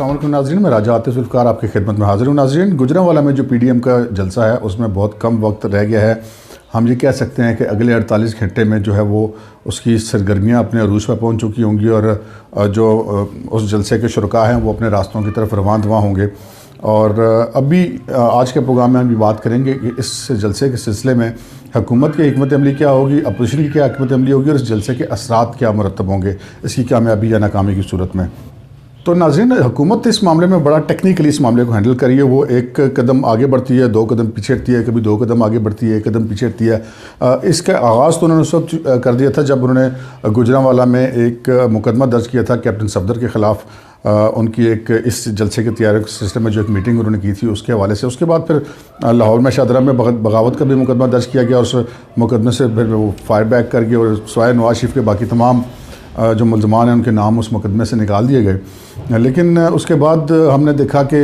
अस्सलाम वालेकुम नाज़रीन, मैं राजा आतिफ ज़ुल्फ़िकार आपकी खिदमत में हाज़िर हूँ। नाज़रीन, गुजरांवाला में जो पीडीएम का जलसा है उसमें बहुत कम वक्त रह गया है। हम ये कह सकते हैं कि अगले 48 घंटे में जो है वो उसकी सरगर्मियाँ अपने अरूज पर पहुँच चुकी होंगी और जो उस जलसे के शुरका हैं वो अपने रास्तों की तरफ रवां दवा होंगे। और अभी आज के प्रोग्राम में हम ये बात करेंगे कि इस जलसे के सिलसिले में हुकूमत की हिकमत अमली क्या होगी, अपोजिशन की क्या हिकमत अमली होगी और इस जलसे के असरात क्या मुरतब होंगे इसकी कामयाबी या नाकामी की सूरत में। तो नाज़रीन, हुकूमत इस मामले में बड़ा टेक्निकली इस मामले को हैंडल करी है। वो एक कदम आगे बढ़ती है, 2 कदम पीछे हटती है, कभी 2 कदम आगे बढ़ती है, 1 कदम पीछे हटती है। इसका आगाज़ तो उन्होंने उस वक्त कर दिया था जब उन्होंने गुजरांवाला में एक मुकदमा दर्ज किया था कैप्टन सफदर के ख़िलाफ़। उनकी एक इस जलसे की तैयारी के सिलसिले में जो एक मीटिंग उन्होंने की थी उसके हवाले से। उसके बाद फिर लाहौर में शाहदरा में बगावत का भी मुकदमा दर्ज किया गया और उस मुकदमे से फिर वो फायर बैक कर गया और सवाए नवाज शरीफ के बाकी तमाम जो मुल्ज़मान हैं उनके नाम उस मुकदमे से निकाल दिए गए। लेकिन उसके बाद हमने देखा कि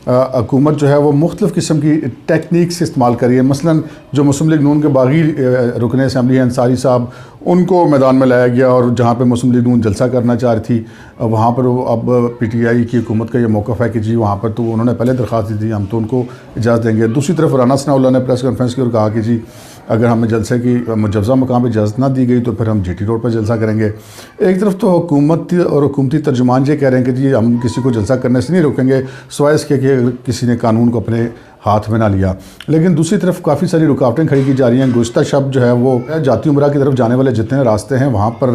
हुकूमत जो है वो मुख्तलिफ़ किस्म की टेक्निक्स इस्तेमाल करी है। मसलन जो मुस्लिम लीग नून के बागी रुकन असम्बली हैं अंसारी साहब, उनको मैदान में लाया गया और जहाँ पे मुस्लिम लीग नून जलसा करना चाह रही थी वहाँ पर अब पीटीआई की हुकूमत का ये मौक़िफ़ है कि जी वहाँ पर तो उन्होंने पहले दरख्वास्त दी थी, हम तो उनको इजाज़त देंगे। दूसरी तरफ राना सनाउल्लाह ने प्रेस कॉन्फ्रेंस की और कहा कि जी अगर हमें जलसे की मुजव्ज़ा मकाम पर इजाज़त ना दी गई तो फिर हम जीटी रोड पर जलसा करेंगे। एक तरफ तो हुकूमत और हुकूमती तर्जुमान ये कह रहे हैं कि जी हम किसी को जलसा करने से नहीं रोकेंगे सिवाय इसके कि किसी ने कानून को अपने हाथ में ना लिया। लेकिन दूसरी तरफ काफ़ी सारी रुकावटें खड़ी की जा रही हैं। गुज़श्ता शब जो है वो जाती उमरा की तरफ जाने वाले जितने रास्ते हैं वहाँ पर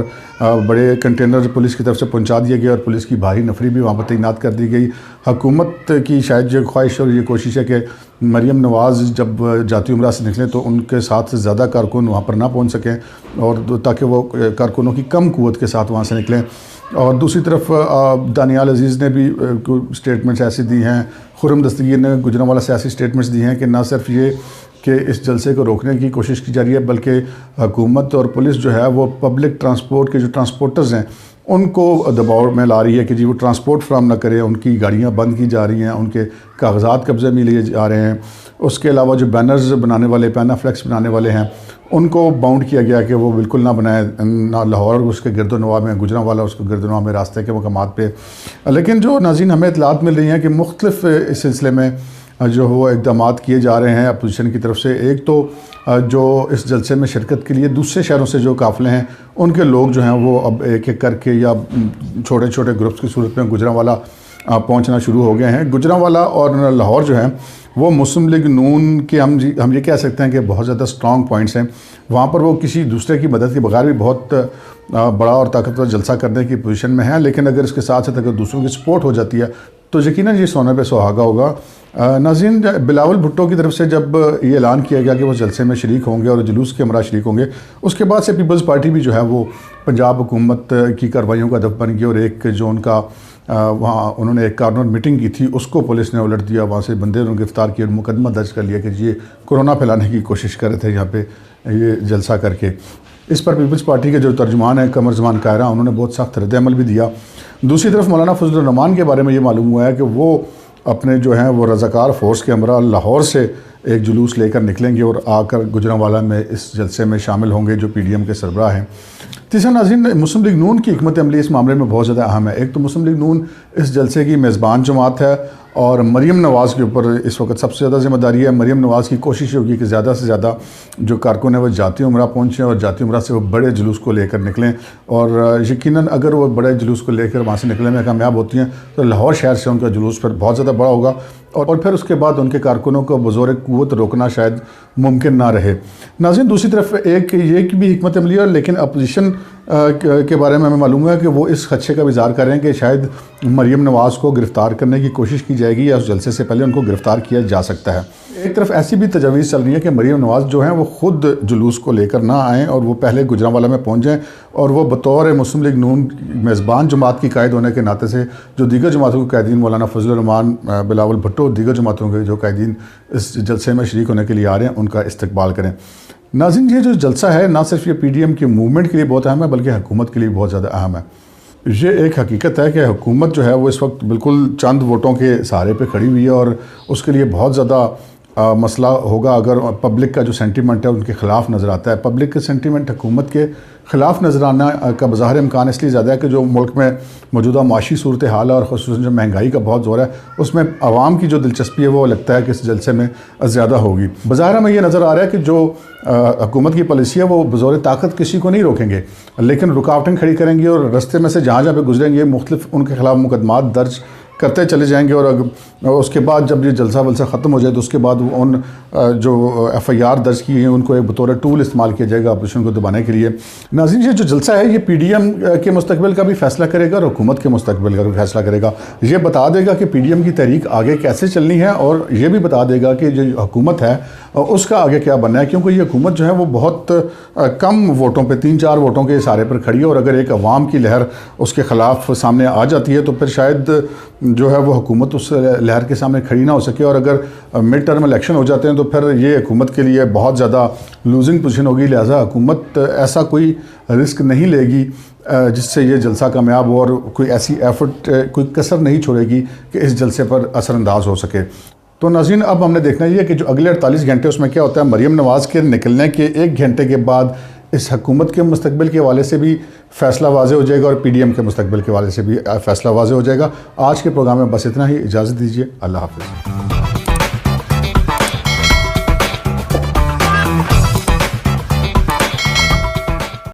बड़े कंटेनर पुलिस की तरफ से पहुँचा दिए गए और पुलिस की भारी नफरी भी वहाँ पर तैनात कर दी गई। हुकूमत की शायद ये ख्वाहिश और ये कोशिश है कि मरीम नवाज़ जब जाती उमरा से निकलें तो उनके साथ ज़्यादा कारकुन वहाँ पर ना पहुँच सकें और ताकि वो कारकुनों की कम क़ुव्वत के साथ वहाँ से निकलें। और दूसरी तरफ दानियाल अजीज़ ने भी स्टेटमेंट्स ऐसी दी हैं, खुर्रम दस्तगीर ने गुजरांवाला से ऐसी स्टेटमेंट्स दी हैं कि ना सिर्फ ये कि इस जलसे को रोकने की कोशिश की जा रही है बल्कि हुकूमत और पुलिस जो है वो पब्लिक ट्रांसपोर्ट के जो ट्रांसपोर्टर्स हैं उनको दबाव में ला रही है कि जी वो ट्रांसपोर्ट फ्राहम ना करें, उनकी गाड़ियाँ बंद की जा रही हैं, उनके कागजात कब्ज़े में लिए जा रहे हैं। उसके अलावा जो बैनर्स बनाने वाले, पैनाफ्लेक्स बनाने वाले हैं उनको बाउंड किया गया कि वो बिल्कुल ना बनाए, ना लाहौर उसके गिरदोनवा में, गुजरांवाला उसके गिरदोनवा में रास्ते के मकामात पे। लेकिन जो नाज़रीन हमें इतलात मिल रही हैं कि मुख्तलिफ़ इस सिलसिले में जो वो इक़दाम किए जा रहे हैं अपोजिशन की तरफ से। एक तो जो इस जलसे में शिरकत के लिए दूसरे शहरों से जो काफ़िले हैं उनके लोग जो हैं वो अब एक एक करके या छोटे छोटे ग्रुप्स की सूरत में गुजरांवाला पहुंचना शुरू हो गए हैं। गुजरांवाला और लाहौर जो हैं वो मुस्लिम लीग नून के हम ये कह सकते हैं कि बहुत ज़्यादा स्ट्रॉन्ग पॉइंट्स हैं। वहाँ पर वो किसी दूसरे की मदद के बगैर भी बहुत बड़ा और ताकतवर जलसा करने की पोजीशन में है। लेकिन अगर इसके साथ साथ अगर दूसरों की सपोर्ट हो जाती है तो यकीनन ये सोने पे सुहागा होगा। नाज़रीन, बिलावल भुट्टो की तरफ से जब ये ऐलान किया गया कि वो जलसे में शरीक होंगे और जुलूस के हमरा शरीक होंगे, उसके बाद से पीपल्स पार्टी भी जो है वो पंजाब हुकूमत की कार्रवाइयों का हदफ बन गई और एक जो उनका वहाँ उन्होंने एक कॉर्नर मीटिंग की थी उसको पुलिस ने उलट दिया, वहाँ से बंदे उन्होंने गिरफ़्तार किए और मुकदमा दर्ज कर लिया कि ये कोरोना फैलाने की कोशिश कर रहे थे यहाँ पे ये जलसा करके। इस पर पीपल्स पार्टी के जो तर्जुमान हैं कमर जमान कायरा, उन्होंने बहुत सख्त रद्द-ए-अमल भी दिया। दूसरी तरफ मौलाना फजलुर रहमान के बारे में ये मालूम हुआ है कि वो अपने जो हैं वो रज़ाकार फ़ोर्स के हमरा लाहौर से एक जुलूस लेकर निकलेंगे और आकर गुजरांवाला में इस जलसे में शामिल होंगे जो पीडीएम के सरबराह हैं। तीसरा नाज़रीन, मुस्लिम लीग नून की हिकमत अमली इस मामले में बहुत ज़्यादा अहम है। एक तो मुस्लिम लीग नून इस जलसे की मेज़बान जमात है और मरीम नवाज़ के ऊपर इस वक्त सबसे ज़्यादा ज़िम्मेदारी है। मरीम नवाज़ की कोशिश होगी कि ज़्यादा से ज़्यादा जो कारकुन है वो जाती उमरा पहुँचें और जाती उमरा से वो बड़े जुलूस को लेकर निकलें और यकीनन अगर वो बड़े जुलूस को लेकर वहाँ से निकलने में कामयाब होती हैं तो लाहौर शहर से उनका जुलूस फिर बहुत ज़्यादा बड़ा होगा और फिर उसके बाद उनके कारकुनों को बज़ोर क़ुव्वत रोकना शायद मुमकिन ना रहे। नाज़रीन, दूसरी तरफ एक ये की भी हिकमत अमली है, लेकिन अपोजिशन के बारे में हमें मालूम है कि वो इस खदशे का इज़हार कर रहे हैं कि शायद मरीम नवाज़ को गिरफ़्तार करने की कोशिश की जाएगी या उस जलसे से पहले उनको गिरफ़्तार किया जा सकता है। एक तरफ ऐसी भी तजवीज़ चल रही है कि मरीम नवाज़ जो हैं वो ख़ुद जुलूस को लेकर ना आएँ और वो पहले गुजरांवाला में पहुँच जाएँ और वो बतौर मुस्लिम लीग नून मेज़बान जमात की कायद होने के नाते से जो दीगर जमातों के कैदीन मौलाना फजलुर रहमान, बिलावल भुट्टो, दीगर जमातों के जो कैदीन इस जलसे में शरीक होने के लिए आ रहे हैं उनका इस्तकबाल करें। नाज़रीन, ये जो जलसा है ना सिर्फ ये पीडीएम की मूवमेंट के लिए बहुत अहम है बल्कि हुकूमत के लिए बहुत ज़्यादा अहम है। ये एक हकीकत है कि हुकूमत जो है वो इस वक्त बिल्कुल चंद वोटों के सहारे पे खड़ी हुई है और उसके लिए बहुत ज़्यादा मसला होगा अगर पब्लिक का जो सेंटीमेंट है उनके ख़िलाफ़ नज़र आता है। पब्लिक का सेंटीमेंट हुकूमत के ख़िलाफ़ नज़र आना का बज़ाहिर इम्कान इसलिए ज़्यादा है कि जो मुल्क में मौजूदा माशी सूरत हाल है और ख़ुसूसन जो महंगाई का बहुत ज़ोर है, उसमें आवाम की जो दिलचस्पी है वो लगता है कि इस जलसे में ज़्यादा होगी। बज़ाहिर हमें ये नज़र आ रहा है कि जो हुकूमत की पॉलिसी है वो बज़ौर ताकत किसी को नहीं रोकेंगे, लेकिन रुकावटें खड़ी करेंगे और रस्ते में से जहाँ जहाँ पे गुजरेंगे मुख्तलिफ उनके ख़िलाफ़ मुकदमात दर्ज करते चले जाएंगे। और उसके बाद जब ये जलसा वलसा ख़त्म हो जाए तो उसके बाद उन जो FIR दर्ज की हैं उनको एक बतौर टूल इस्तेमाल किया जाएगा अपोजिशन को दबाने के लिए। नाज़रीन, ये जो जलसा है ये PDM के मुस्तकबिल का भी फ़ैसला करेगा और हुकूमत के मुस्तकबिल का भी फ़ैसला करेगा। ये बता देगा कि PDM की तहरीक आगे कैसे चलनी है और ये भी बता देगा कि जो हुकूमत है उसका आगे क्या बनना है, क्योंकि ये हुकूमत जो है वो बहुत कम वोटों पर 3-4 वोटों के इशारे पर खड़ी है और अगर एक अवाम की लहर उसके ख़िलाफ़ सामने आ जाती है तो फिर शायद जो है वो हुकूमत उस लहर के सामने खड़ी ना हो सके। और अगर मिड टर्म इलेक्शन हो जाते हैं तो फिर ये हुकूमत के लिए बहुत ज़्यादा लूजिंग पोजीशन होगी। लिहाजा हुकूमत ऐसा कोई रिस्क नहीं लेगी जिससे ये जलसा कामयाब हो और कोई ऐसी एफर्ट कोई कसर नहीं छोड़ेगी कि इस जलसे पर असरअंदाज हो सके। तो नाज़रीन, अब हमने देखना ये कि जो अगले 48 घंटे उसमें क्या होता है। मरीम नवाज़ के निकलने के 1 घंटे के बाद इस हुकूमत के मुस्तकबिल के हवाले से भी फ़ैसला वाज़ेह हो जाएगा और PDM के मुस्तकबिल के हवाले से भी फ़ैसला वाज़ेह हो जाएगा। आज के प्रोग्राम में बस इतना ही। इजाज़त दीजिए। अल्लाह हाफ़िज़।